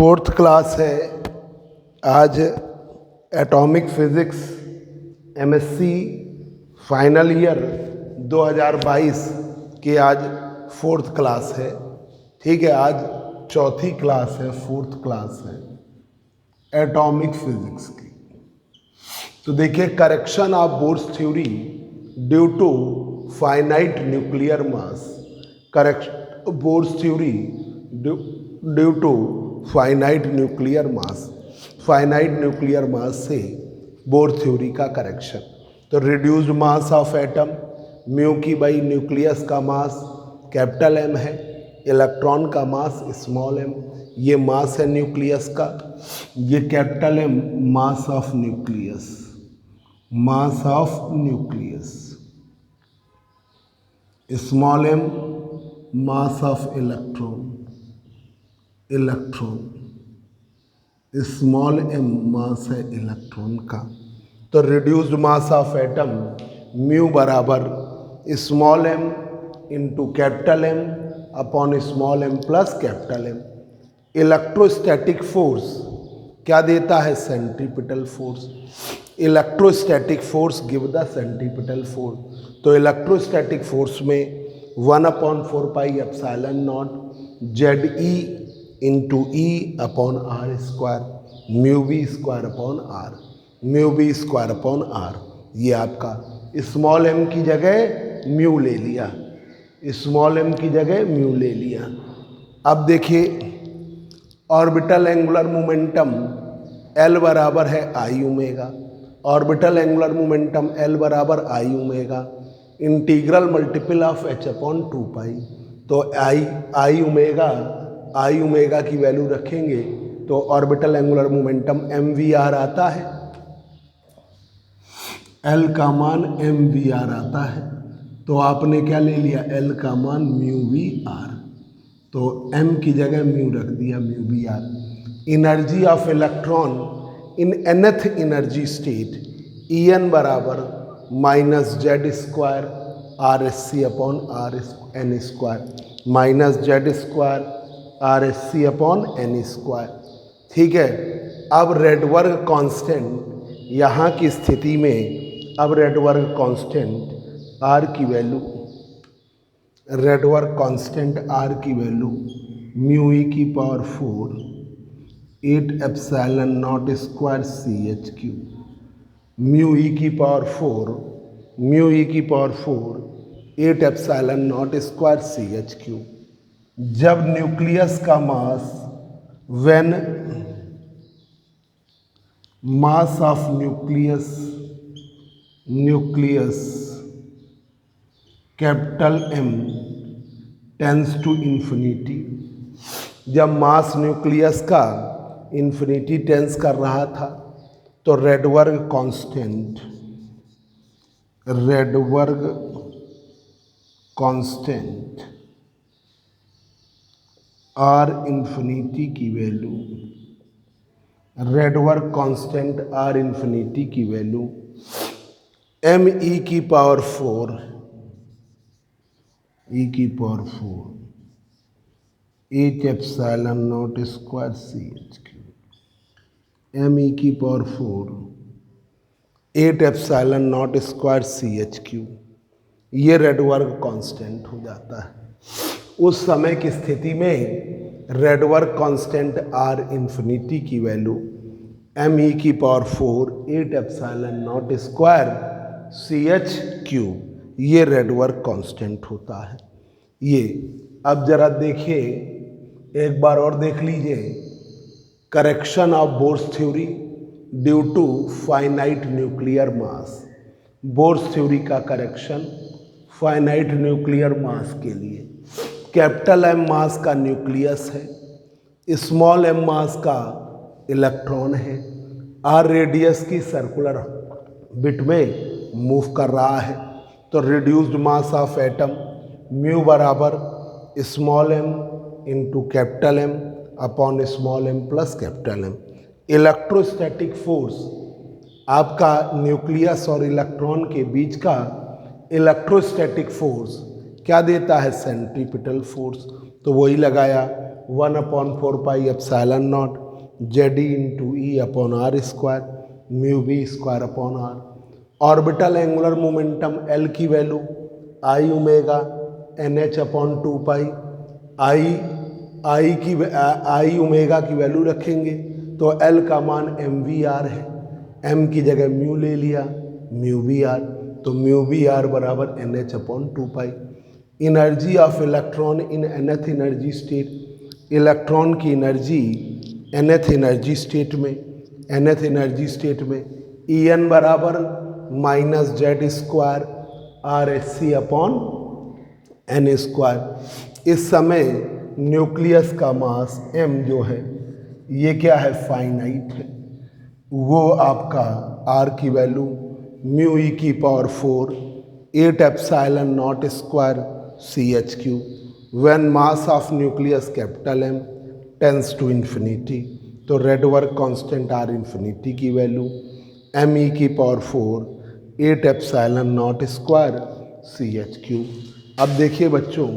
Fourth class है। आज atomic physics MSc final year 2022 के आज फोर्थ क्लास है। ठीक है, आज चौथी क्लास है, फोर्थ क्लास है एटॉमिक फिज़िक्स की। तो देखिए, correction of Bohr's theory due to finite nuclear mass. Correction Bohr's theory due to finite nuclear mass. Finite nuclear mass से बोर थ्योरी का करेक्शन। तो reduced mass of atom mu की by nucleus का mass capital M है, electron का mass small M. ये मास है nucleus का, ये capital M mass of nucleus, mass of nucleus. Small m mass of electron, electron. Small m mass है electron का। तो reduced mass of atom mu बराबर small m into capital M upon small m plus capital M. Electrostatic force क्या देता है? Centripetal force. Electrostatic force give the centripetal force. तो electrostatic force में 1/4 pi epsilon naught Z e into e upon r square, mu B square upon R, mu B square upon R. ये आपका small M की जगह mu ले लिया, small M की जगह म्यू ले लिया। अब देखिए, ऑर्बिटल एंगुलर मोमेंटम एल बराबर है I omega. Orbital angular momentum L बराबर I omega integral multiple of h upon 2 pi. तो आई ओमेगा की वैल्यू रखेंगे तो orbital angular momentum m we r आता है, एल का मान एम वी आर आता है। तो आपने क्या ले लिया? एल का मान म्यू वी आर। तो एम की जगह म्यू रख दिया, mu we r. Energy of electron in nth energy state E N बराबर minus Z square R s c upon r n square, minus Z square R s c upon N square. ठीक है। अब Rydberg constant यहाँ की स्थिति में, अब Rydberg constant R की वैल्यू, रेडवर्ग कांस्टेंट आर की वैल्यू म्यू ई की power 4 8 epsilon naught square C H cube. Mu e की पावर 4, म्यू ई की power 4 8 epsilon naught square C H cube. जब न्यूक्लियस का mass, when mass of nucleus, nucleus capital M tends to infinity, जब mass nucleus का infinity tends कर रहा था तो Rydberg constant, रेडवर्ग constant R infinity की value, Rydberg constant R infinity की वैल्यू एम ई की पावर 4, ई की power 4 8 epsilon naught square C H cube, m ई की power 4 8 epsilon naught square C H cube. ये रेडवर्ग कांस्टेंट हो जाता है। उस समय की स्थिति में रेडवर्ग कांस्टेंट आर इन्फिनिटी की वैल्यू एम ई की power 4 8 epsilon naught square C H cube, ये रेडवर्ग कांस्टेंट होता है। ये अब जरा देखिए, एक बार और देख लीजिए, correction of Bohr's theory due to finite nuclear mass. Bohr's theory का करेक्शन फाइनाइट न्यूक्लियर मास के लिए। कैपिटल एम मास का न्यूक्लियस है, स्मॉल एम मास का इलेक्ट्रॉन है, आर रेडियस की सर्कुलर बिट में मूव कर रहा है। तो reduced mass of atom mu बराबर small m into capital M upon small m plus capital M. Electrostatic force आपका न्यूक्लियस और इलेक्ट्रॉन के बीच का इलेक्ट्रोस्टैटिक फोर्स क्या देता है? Centripetal force. तो वही लगाया 1/4πε0 ZE into e upon r square mu B square upon r. Orbital angular momentum L की value I omega N H upon 2 pi. I omega की वैल्यू रखेंगे तो एल का मान एम वी आर है, एम की जगह म्यू ले लिया म्यू वी आर, तो म्यू वी आर बराबर N H upon 2 pi. Energy of electron in nth energy state, electron की एनर्जी nth एनर्जी स्टेट में ई एन बराबर -z² R H C upon N square. इस समय nucleus का मास m जो है ये क्या है, फाइनाइट है, वो आपका r की वैल्यू म्यू ई की power 4 8ε0² CH3 when mass of nucleus capital M tends to infinity. तो Rydberg constant R infinity की वैल्यू m e की पावर 4 8ε0² CH3। अब देखिए बच्चों,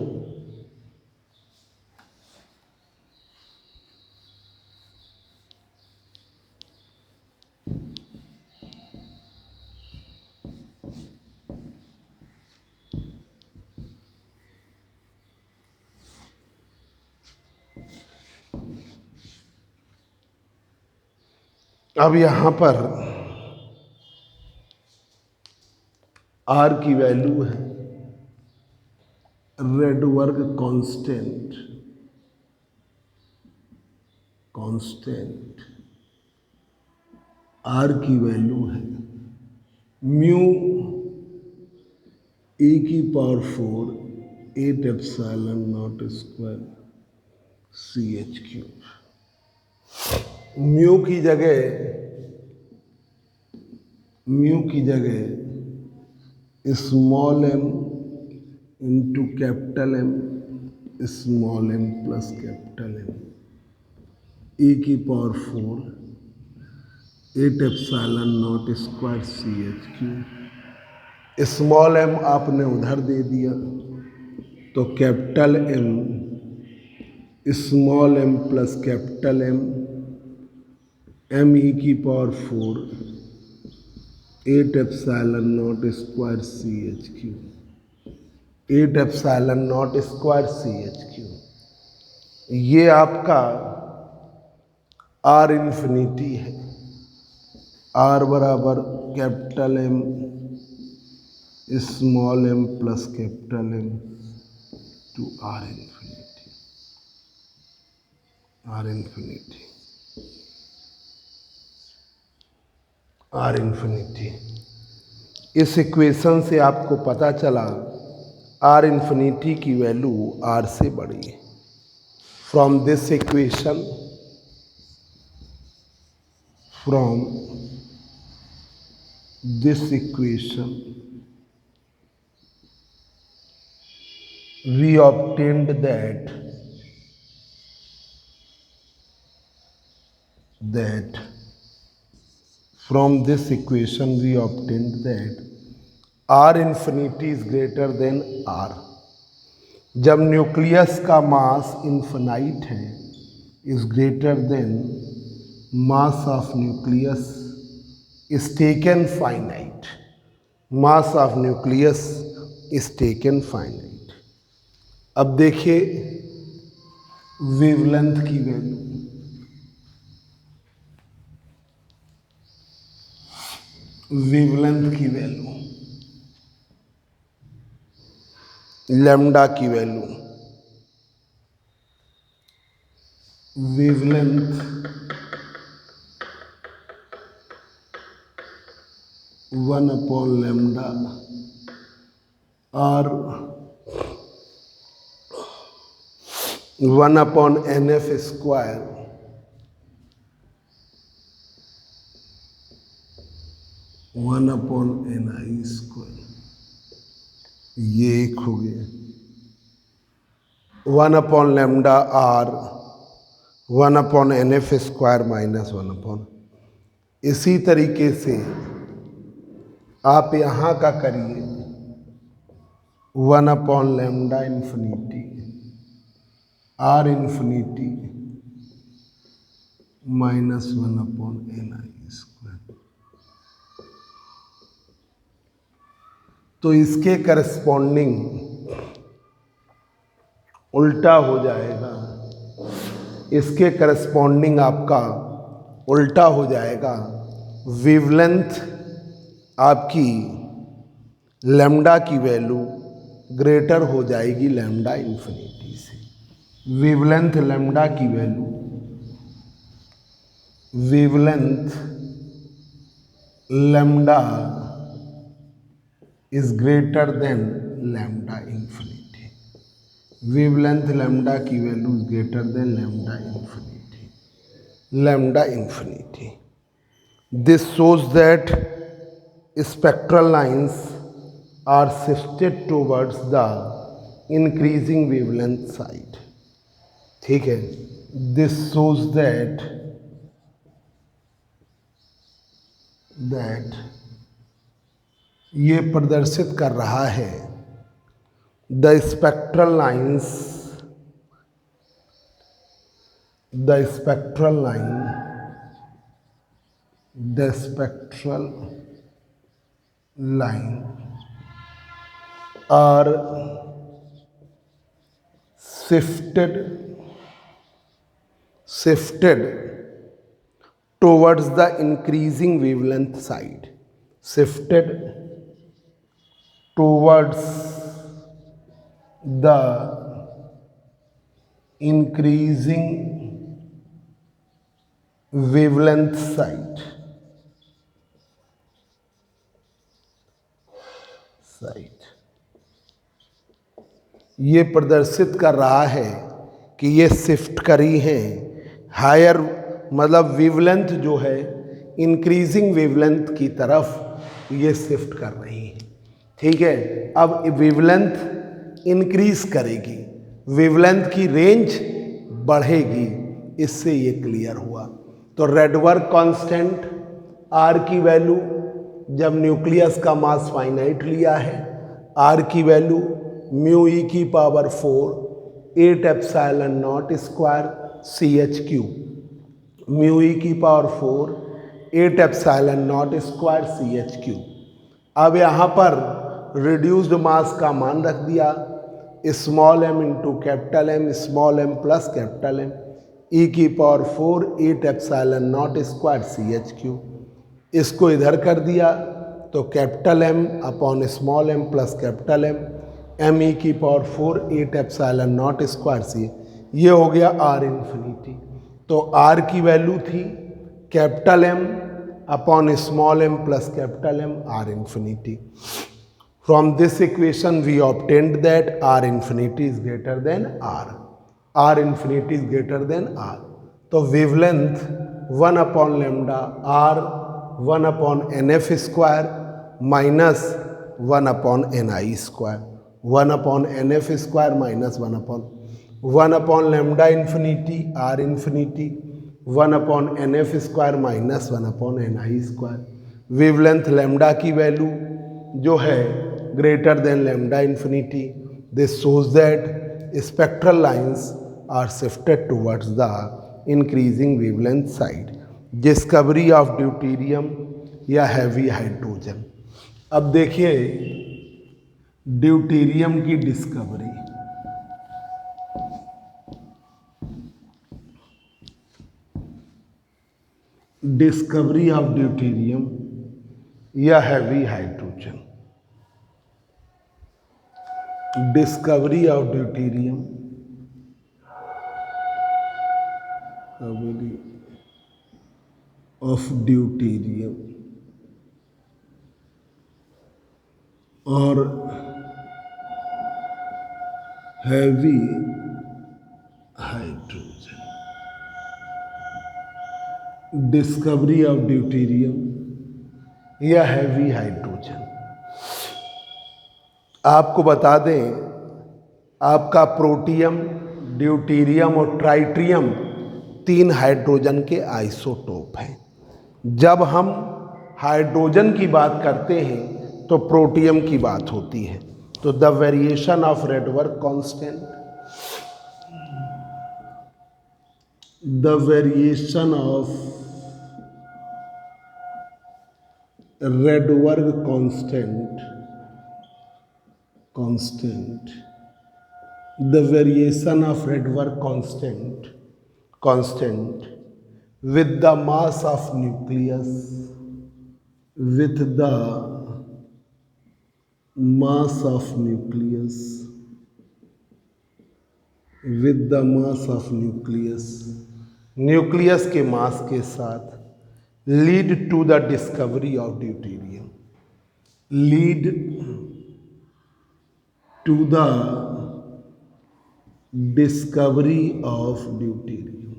अब यहां पर R की वैल्यू है रेड वर्क कांस्टेंट R की वैल्यू है म्यू e की पावर 4 8ε0² CH3। म्यू की जगह small m into capital M small m plus capital M e की पावर 4 8ε0² CH3। स्मॉल m आपने उधर दे दिया तो capital M small m plus capital M m e की पावर 4 8ε0² CH3 8ε0² CH3। ये आपका R इन्फिनिटी है, R बराबर capital M small m plus capital M to R infinity. इस इक्वेशन से आपको पता चला R इन्फिनिटी की वैल्यू R से बड़ी है। From this equation we obtained that R infinity is greater than R। जब न्यूक्लियस का मास इन्फिनाइट है is greater then mass of nucleus is taken finite, mass of nucleus is taken finite. अब देखिए wavelength की value, lambda की value, wavelength 1/λ और 1/nf², ये एक हो गया 1/λ और 1/nf² माइनस 1/। इसी तरीके से आप यहाँ का करिए 1/λ इन्फिनिटी आर इन्फिनिटी -1/ni²। तो इसके करस्पॉन्डिंग उल्टा हो जाएगा, इसके करस्पॉन्डिंग आपका उल्टा हो जाएगा। वेवलेंथ आपकी लैम्डा की वैल्यू ग्रेटर हो जाएगी लैम्डा इन्फिनिटी से। वेवलेंथ लैम्डा की value, wavelength lambda is greater than lambda infinity. Wavelength lambda की value is greater than lambda infinity, lambda infinity. This shows that spectral lines are shifted towards the increasing wavelength side। ठीक है, this shows that ये प्रदर्शित कर रहा है the spectral lines, the spectral line, the spectral line are shifted towards the increasing wavelength side, shifted towards the increasing wavelength side, ये प्रदर्शित कर रहा है कि ये शिफ्ट करी हैं हायर, मतलब वेवलेंथ जो है इंक्रीजिंग वेवलेंथ की तरफ ये शिफ्ट कर रही हैं। ठीक है, अब वेवलेंथ इंक्रीज करेगी, वेवलेंथ की रेंज बढ़ेगी, इससे ये क्लियर हुआ। तो रेडवर्क कांस्टेंट आर की वैल्यू, जब न्यूक्लियस का मास फाइनाइट लिया है, आर की value μe⁴ 8ε0² CH3, μe⁴ 8ε0² CH3। अब यहाँ पर रिड्यूस्ड मास का मान रख दिया small m into capital M, small m plus capital M, e⁴ 8ε0² CH3। इसको इधर कर दिया तो capital M upon small m plus capital M, me⁴ 8ε0² C, ये हो गया आर इन्फिनिटी। तो आर की वैल्यू थी capital M upon small m plus capital M, R infinity. From this equation we obtained that R infinity is greater than R, R infinity is greater than are. तो wavelength 1/λ R 1/nf² minus 1/ni², 1/nf² minus 1/λ infinity R infinity 1/nf² minus 1/ni²। Wavelength lambda की value जो है greater than lambda infinity. This shows that spectral lines are shifted towards the increasing wavelength side. Discovery of deuterium या heavy hydrogen. अब देखिए deuterium की discovery, discovery of deuterium या heavy hydrogen. Discovery of deuterium, और heavy hydrogen. Discovery of deuterium या heavy hydrogen. आपको बता दें, आपका प्रोटियम, ड्यूटेरियम और ट्राइटियम 3 हाइड्रोजन के आइसोटोप हैं। जब हम हाइड्रोजन की बात करते हैं तो प्रोटियम की बात होती है। तो the variation of Rydberg constant, the variation of Rydberg constant, the variation of Rydberg constant with the mass of nucleus, with the mass of nucleus, with the mass of nucleus, nucleus के mass के साथ, lead to the discovery of deuterium, lead to the discovery of deuterium,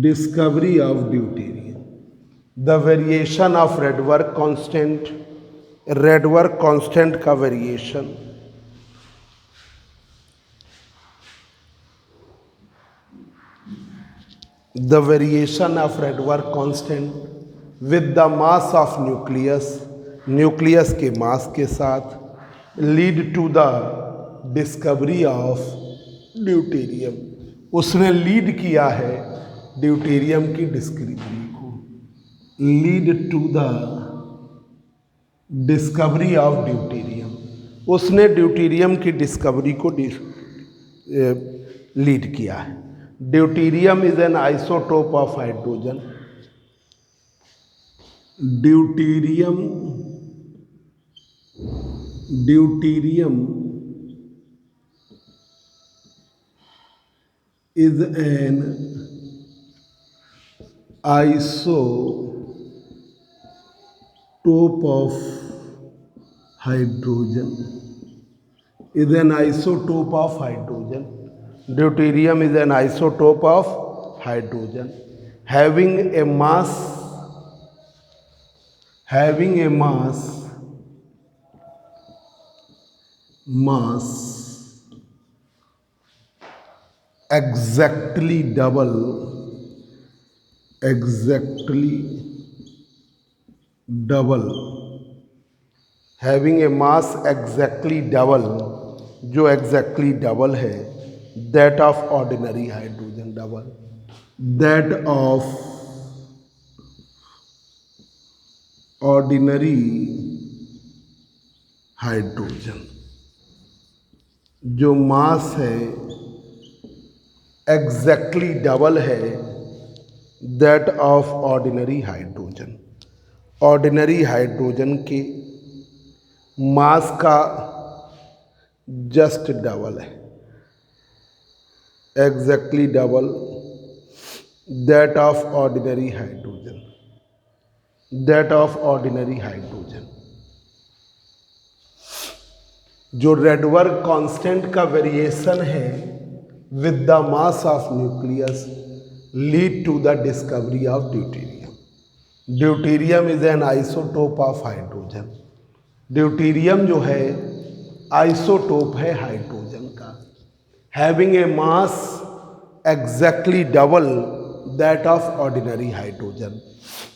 discovery of deuterium, the variation of Rydberg constant का variation, the variation of Rydberg constant with the mass of nucleus के mass के साथ, lead to the discovery of deuterium, उसने lead किया है deuterium की discovery को, lead to the discovery of deuterium, उसने ड्यूटेरियम की डिस्कवरी को लीड किया है। Deuterium is an isotope of hydrogen, deuterium is an isotope of hydrogen, is an isotope of hydrogen. Deuterium is an isotope of hydrogen having a mass exactly double having a mass exactly double, जो exactly double है that of ordinary hydrogen, double that of ordinary hydrogen, जो mass है exactly double है that of ordinary hydrogen, ordinary hydrogen के mass का just double है, exactly double that of ordinary hydrogen, that of ordinary hydrogen. जो Rydberg constant का variation है with the mass of nucleus lead to the discovery of deuterium. Deuterium is an isotope of hydrogen, deuterium जो है isotope है hydrogen का, having a mass exactly double that of ordinary hydrogen,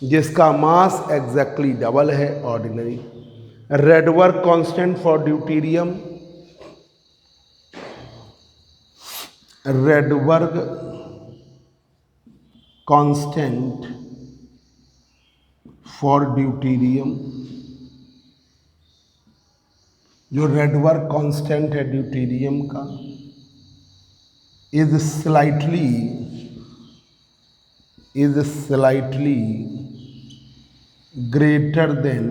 जिसका mass exactly double है ordinary. Rydberg constant for deuterium, Rydberg constant for deuterium, जो Rydberg constant है deuterium का is slightly greater than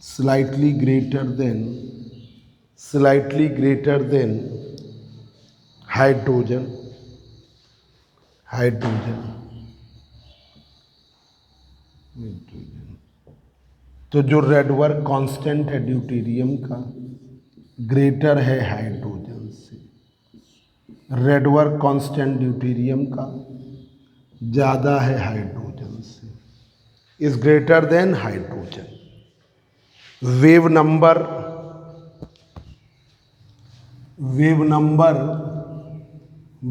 slightly greater than hydrogen, तो जो Rydberg constant है deuterium का greater है हाइड्रोजन से, Rydberg कांस्टेंट ड्यूटेरियम का ज़्यादा है हाइड्रोजन से, is greater then hydrogen. Wave number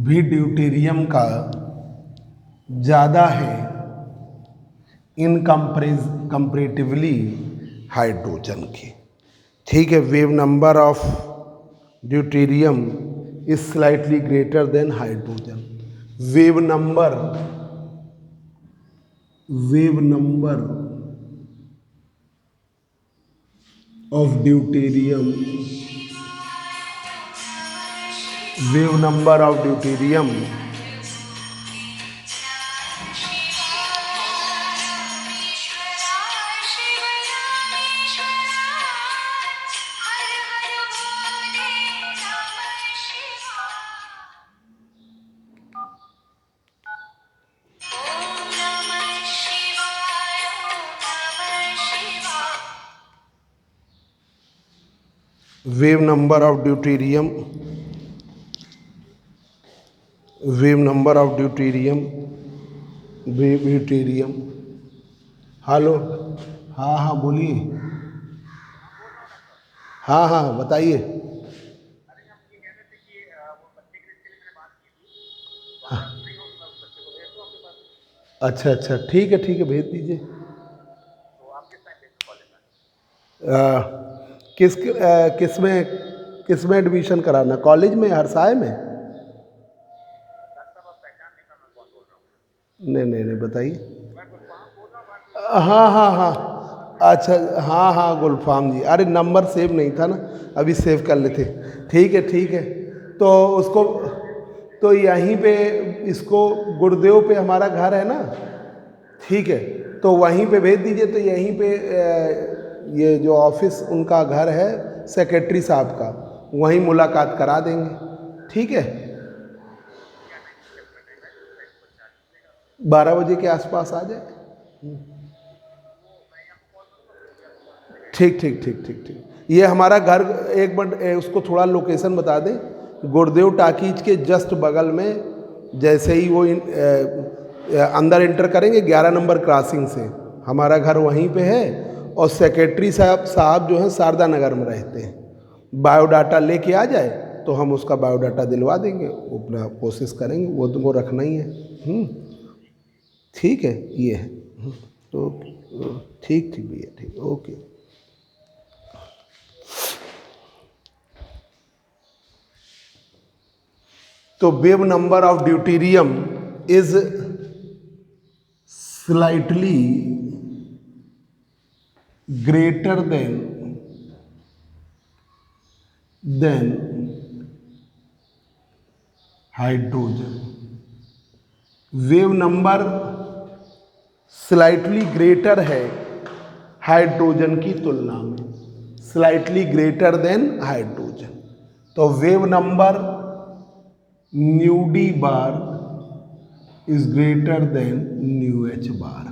भी ड्यूटेरियम का ज़्यादा है इन कंपैरेटिवली हाइड्रोजन के, ठीक है। Wave number of deuterium is slightly greater than hydrogen. Wave number of deuterium wave number of deuterium hello, हाँ हाँ बोलिए, हाँ हाँ बताइए। अच्छा अच्छा, ठीक है भेज दीजिए। किस में एडमिशन कराना, कॉलेज में, हरसाए में? नहीं बताइए। हाँ, अच्छा हाँ गुलफाम जी, अरे नंबर सेव नहीं था ना, अभी सेव कर लेते। ठीक है। तो उसको, तो यहीं पे, इसको गुरुदेव पे हमारा घर है ना, ठीक है, तो वहीं पे भेज दीजिए। तो यहीं पे ये जो ऑफिस उनका घर है सेक्रेटरी साहब का, वहीं मुलाकात करा देंगे, ठीक है। 12 बजे के आसपास आ जाए। ठीक। ये हमारा घर, एक मिनट उसको थोड़ा लोकेशन बता दें। गुरुदेव टाकीज के जस्ट बगल में, जैसे ही वो अंदर एंटर करेंगे 11 नंबर क्रॉसिंग से, हमारा घर वहीं पे है। और सेक्रेटरी साहब जो हैं शारदा नगर में रहते हैं। बायोडाटा लेके आ जाए तो हम उसका बायोडाटा दिलवा देंगे, वो अपना कोशिश करेंगे, वो तुमको रखना ही है। ठीक है, ये है। ओके, ठीक भैया, ठीक, ओके। तो wave number of deuterium is slightly greater than hydrogen. Wave number slightly greater है हाइड्रोजन की तुलना में, स्लाइटली ग्रेटर देन हाइड्रोजन। तो wave number new D bar is greater then new H bar.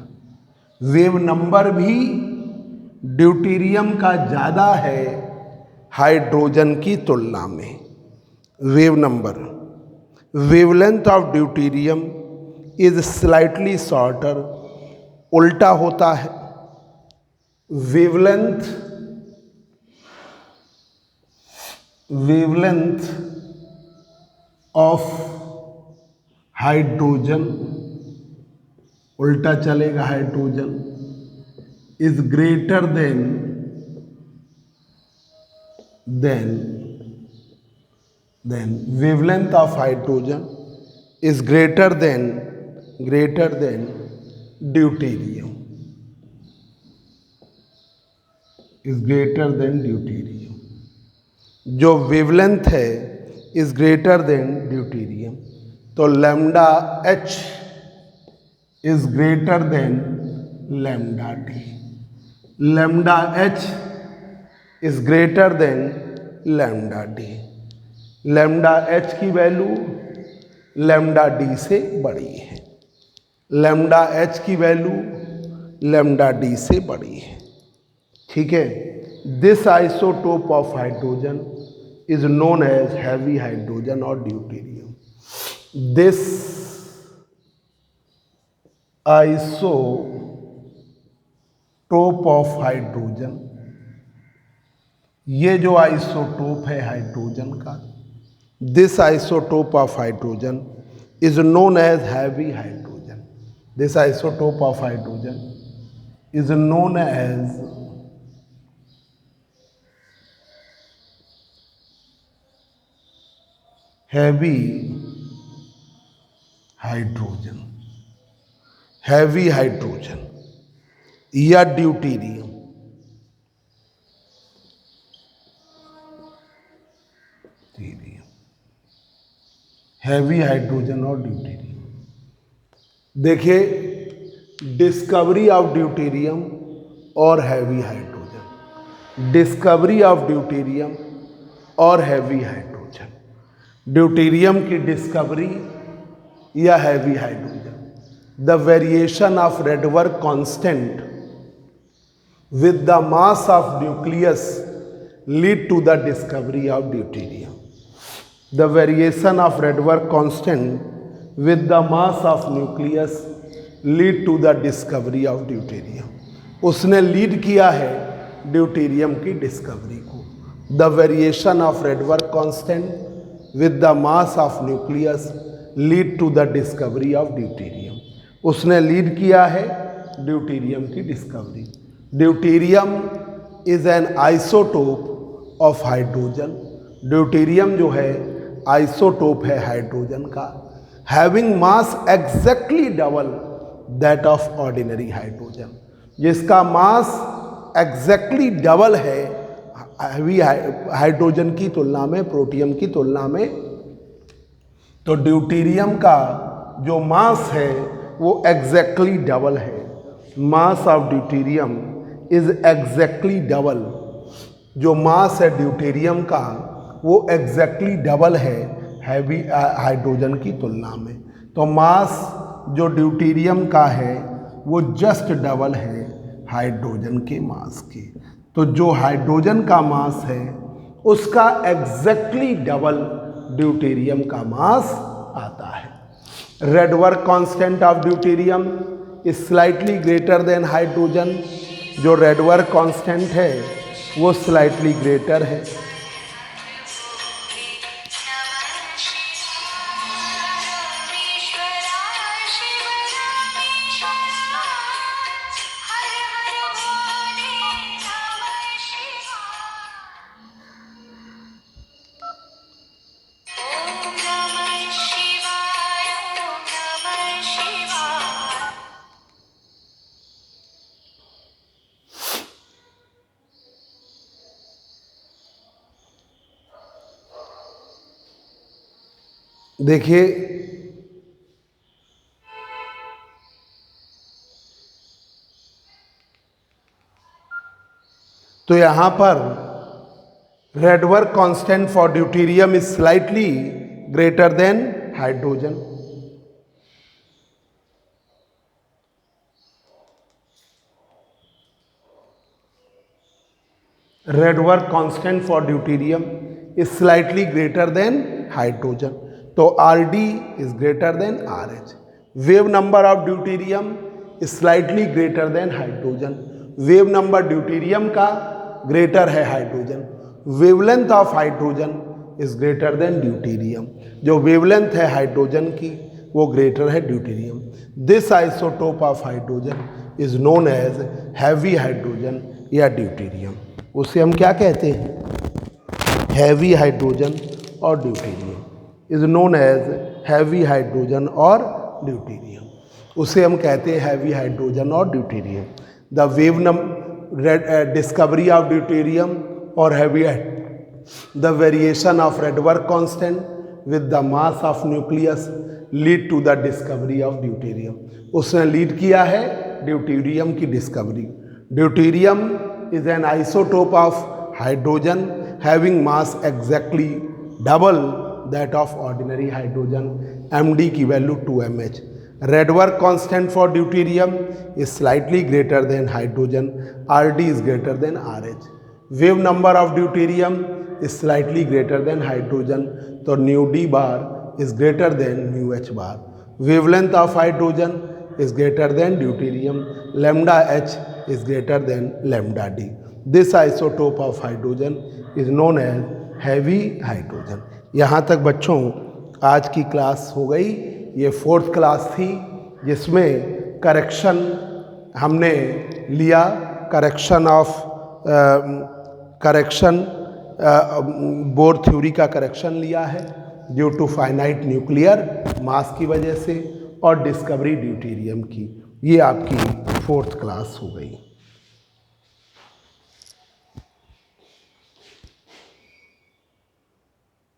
Wave number भी deuterium का ज़्यादा है hydrogen की तुलना में। Wave number, wavelength of deuterium is slightly shorter, उल्टा होता है। वेवलेंथ ऑफ हाइड्रोजन, उल्टा चलेगा, hydrogen is greater then wavelength of hydrogen is greater than deuterium, जो वेवलेंथ है इज ग्रेटर देन ड्यूटेरियम। तो lambda H is greater than lambda D. Lambda H is greater than lambda D. Lambda H की value lambda D से बड़ी है। Lambda H की value lambda D से बड़ी है, ठीक है। This isotope of hydrogen is known as heavy hydrogen और deuterium. This isotope of hydrogen, ये जो आइसोटोप है हाइड्रोजन का, this isotope of hydrogen is known as heavy hydrogen. This isotope of hydrogen is known as heavy hydrogen, heavy hydrogen या deuterium. Heavy hydrogen और deuterium. देखिए, discovery of deuterium और heavy hydrogen, discovery of deuterium और heavy hydrogen, deuterium की discovery या heavy hydrogen. The variation of Rydberg constant with the mass of nucleus lead to the discovery of deuterium. The variation of Rydberg constant with the mass of nucleus lead to the discovery of deuterium. उसने lead किया है deuterium की discovery को। The variation of Rydberg constant with the mass of nucleus lead to the discovery of deuterium. उसने lead किया है deuterium की discovery. Deuterium is an isotope of hydrogen. Deuterium जो है आइसोटोप है हाइड्रोजन का, having mass exactly double that of ordinary hydrogen, जिसका mass exactly double है हैवी हाइड्रोजन की तुलना में, प्रोटियम की तुलना में। तो ड्यूटेरियम का जो मास है वो एग्जैक्टली डबल है। Mass of deuterium is exactly double. जो मास है ड्यूटेरियम का वो एग्जैक्टली डबल है हैवी हाइड्रोजन की तुलना में। तो मास जो ड्यूटेरियम का है वो जस्ट डबल है हाइड्रोजन के मास के। तो जो हाइड्रोजन का मास है उसका एग्जैक्टली डबल ड्यूटेरियम का मास आता है। Rydberg constant of deuterium is slightly greater than hydrogen. जो रेडबर्ग कांस्टेंट है वो स्लाइटली ग्रेटर है। देखिए, तो यहां पर Rydberg constant for deuterium is slightly greater than hydrogen. Rydberg constant for deuterium is slightly greater than hydrogen. तो RD is greater then RH। Wave number of deuterium is slightly greater than hydrogen. Wave number deuterium का greater है hydrogen. Wavelength of hydrogen is greater than deuterium. जो wavelength है hydrogen की वो greater है deuterium. This isotope of hydrogen is known as heavy hydrogen या deuterium. उसे हम क्या कहते हैं? हैवी हाइड्रोजन और deuterium is known as heavy hydrogen और ड्यूटेरियम। उसे हम कहते हैं हैवी हाइड्रोजन और deuterium. The wave discovery of deuterium और heavy, the variation of Rydberg constant with the mass of nucleus lead to the discovery of deuterium. उसने lead किया है ड्यूटेरियम की discovery. Deuterium is an isotope of hydrogen having mass exactly double that of ordinary hydrogen, MD की value 2mH। Rydberg constant for deuterium is slightly greater than hydrogen, RD is greater than RH। Wave number of deuterium is slightly greater than hydrogen, तो nu D bar is greater than nu H bar। Wavelength of hydrogen is greater than deuterium, lambda H is greater than lambda D। This isotope of hydrogen is known as heavy hydrogen। यहाँ तक बच्चों आज की class हो गई। ये 4th class थी जिसमें करेक्शन हमने लिया, करेक्शन बोर थ्योरी का करेक्शन लिया है। Due to finite nuclear mass की वजह से और डिस्कवरी ड्यूटेरियम की। ये आपकी 4th क्लास हो गई।